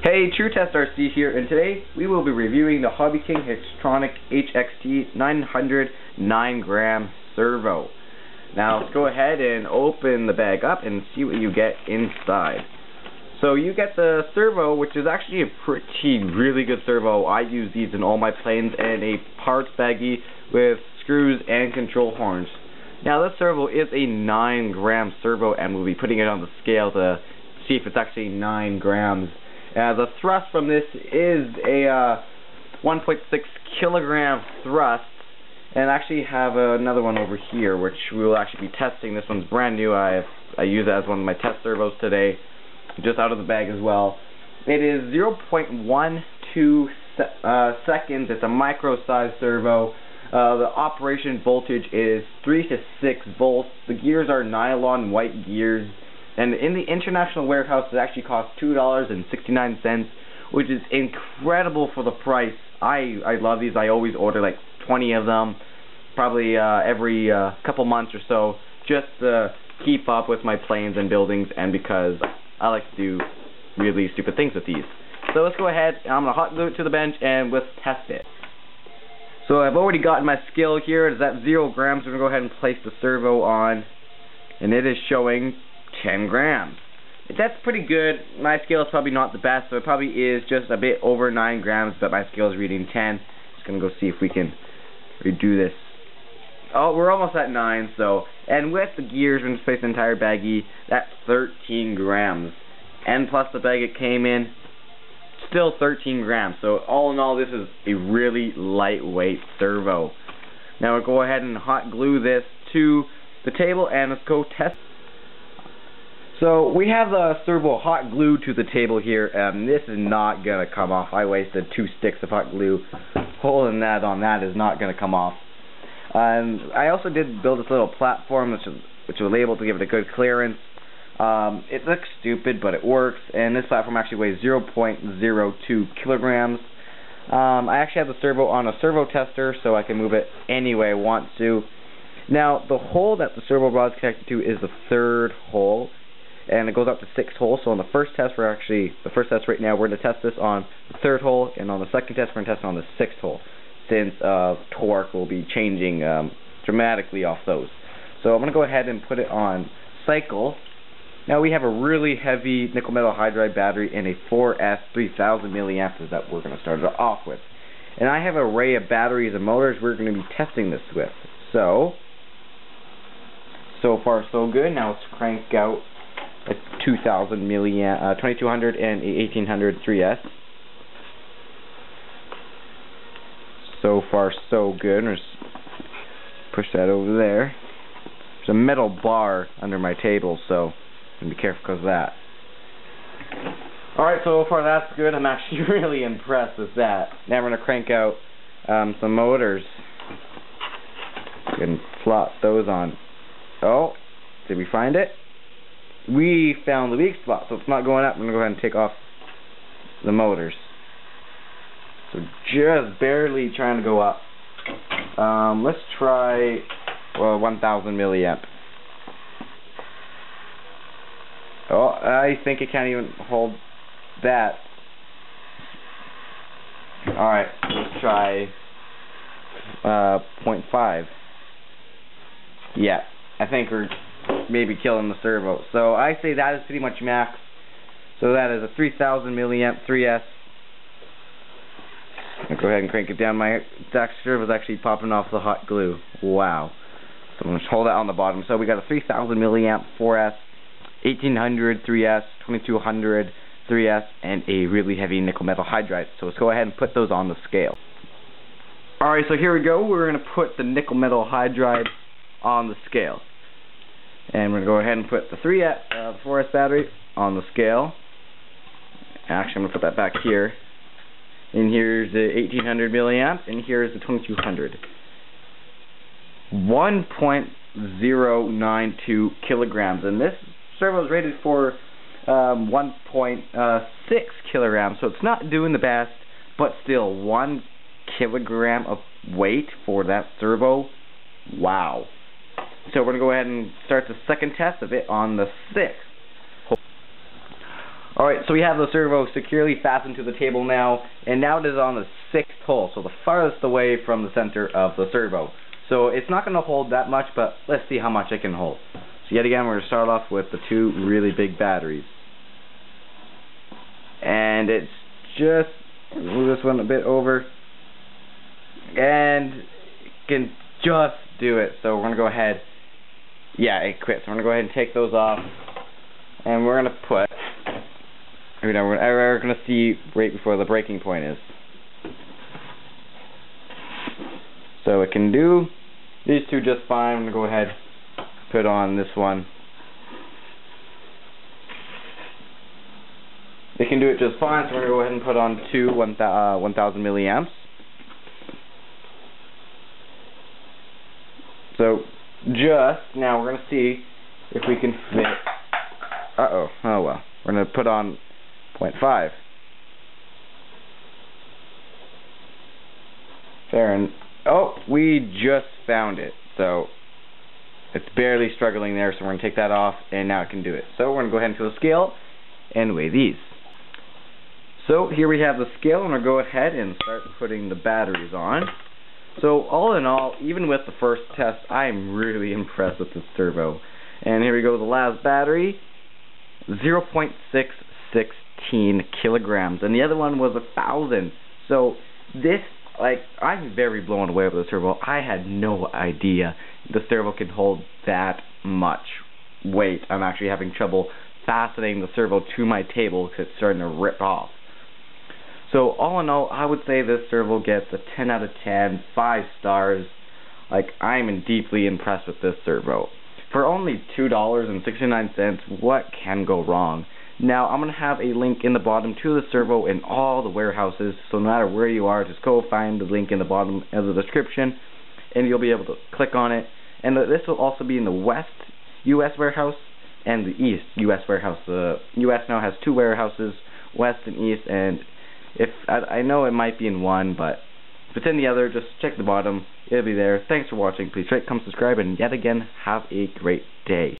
Hey, True Test RC here, and today we will be reviewing the HobbyKing HXT900 9-gram servo. Now let's go ahead and open the bag up and see what you get inside. So you get the servo, which is actually a really good servo. I use these in all my planes, and a parts baggie with screws and control horns. Now this servo is a 9-gram servo, and we'll be putting it on the scale to see if it's actually 9 grams. The thrust from this is a 1.6 kilogram thrust, and I actually have another one over here which we will actually be testing. This one's brand new. I use it as one of my test servos today, just out of the bag as well. It is 0.12 seconds. It's a micro-sized servo. The operation voltage is 3 to 6 volts. The gears are nylon white gears. And in the international warehouse, it actually costs $2.69, which is incredible for the price. I love these. I always order like 20 of them, probably every couple months or so, just to keep up with my planes and buildings, and because I like to do really stupid things with these. So let's go ahead, and I'm going to hot glue it to the bench, and let's test it. So I've already gotten my scale here. It's at 0 grams. We're going to go ahead and place the servo on, and it is showing 10 grams. That's pretty good. My scale is probably not the best, so it probably is just a bit over 9 grams, but my scale is reading 10. Just gonna go see if we can redo this. Oh, we're almost at 9, so, and with the gears, we're going to place the entire baggie, that's 13 grams. And plus the bag it came in, still 13 grams. So all in all, this is a really lightweight servo. Now we'll go ahead and hot glue this to the table, and let's go test. So we have the servo hot glued to the table here. This is not going to come off. I wasted 2 sticks of hot glue. Holding that on that is not going to come off. I also did build this little platform which was able to give it a good clearance. It looks stupid, but it works. And this platform actually weighs 0.02 kilograms. I actually have the servo on a servo tester, so I can move it any way I want to. Now, the hole that the servo rod is connected to is the 3rd hole, and it goes up to 6 holes. So on the first test, right now, we're going to test this on the 3rd hole, and on the second test, we're going to test it on the 6th hole, since torque will be changing dramatically off those. So I'm going to go ahead and put it on cycle. Now we have a really heavy nickel metal hydride battery and a 4S 3000 milliamps that we're going to start it off with. And I have an array of batteries and motors we're going to be testing this with. So far so good. Now let's crank out a 2000 milliamp, 2200 and a 1800 3S. So far so good. Let's push that over there. There's a metal bar under my table, so I'm be careful because of that. Alright, so far that's good. I'm actually really impressed with that. Now we're going to crank out some motors. We can plot those on. Oh, did we find it? We found the weak spot, so it's not going up. I'm going to go ahead and take off the motors. So just barely trying to go up. Let's try 1000 milliamp. Oh, I think it can't even hold that. Alright, let's try 0.5. Yeah, I think we're maybe killing the servo. So I say that is pretty much max. So that is a 3000 milliamp 3S. I'll go ahead and crank it down. My servo is actually popping off the hot glue. Wow. So I'm going to hold that on the bottom. So we got a 3000 milliamp 4S, 1800 3S, 2200 3S, and a really heavy nickel metal hydride. So let's go ahead and put those on the scale. Alright, so here we go. We're going to put the nickel metal hydride on the scale. And we're going to go ahead and put the 4S battery on the scale. Actually, I'm going to put that back here. And here's the 1800 milliamp, and here's the 2200. 1.092 kilograms, and this servo is rated for 1.6 kilograms, so it's not doing the best, but still 1 kilogram of weight for that servo. Wow. So we're going to go ahead and start the second test of it on the 6th. Alright, so we have the servo securely fastened to the table now, and now it is on the 6th hole, so the farthest away from the center of the servo. So it's not going to hold that much, but let's see how much it can hold. So yet again, we're going to start off with the 2 really big batteries. And it's just, move this one a bit over, and it can just do it. So we're going to go ahead, yeah, it quit. So we're going to go ahead and take those off, and we're going to put, we're going to see right before the breaking point is. So it can do these 2 just fine. I'm going to go ahead and put on this one. It can do it just fine, so we're going to go ahead and put on 2 1000 milliamps. So just now we're going to see if we can fit, oh well, we're going to put on 0.5. There, and oh, we just found it. So it's barely struggling there, so we're going to take that off, and now it can do it. So we're going to go ahead and to the scale and weigh these. So here we have the scale, and we'll go ahead and start putting the batteries on. So all in all, even with the first test, I'm really impressed with this servo. And here we go, the last battery, 0.616 kilograms, and the other one was 1,000. So this, like, I'm very blown away with the servo. I had no idea the servo can hold that much weight. I'm actually having trouble fastening the servo to my table because it's starting to rip off. So all in all, I would say this servo gets a 10 out of 10, 5 stars. Like, I'm deeply impressed with this servo. For only $2.69, what can go wrong? Now, I'm going to have a link in the bottom to the servo in all the warehouses, so no matter where you are, just go find the link in the bottom of the description, and you'll be able to click on it. And this will also be in the West U.S. warehouse and the East U.S. warehouse. The U.S. now has 2 warehouses, West and East, and if I know it might be in one, but if it's in the other, just check the bottom. It'll be there. Thanks for watching. Please rate, comment, subscribe, and yet again, have a great day.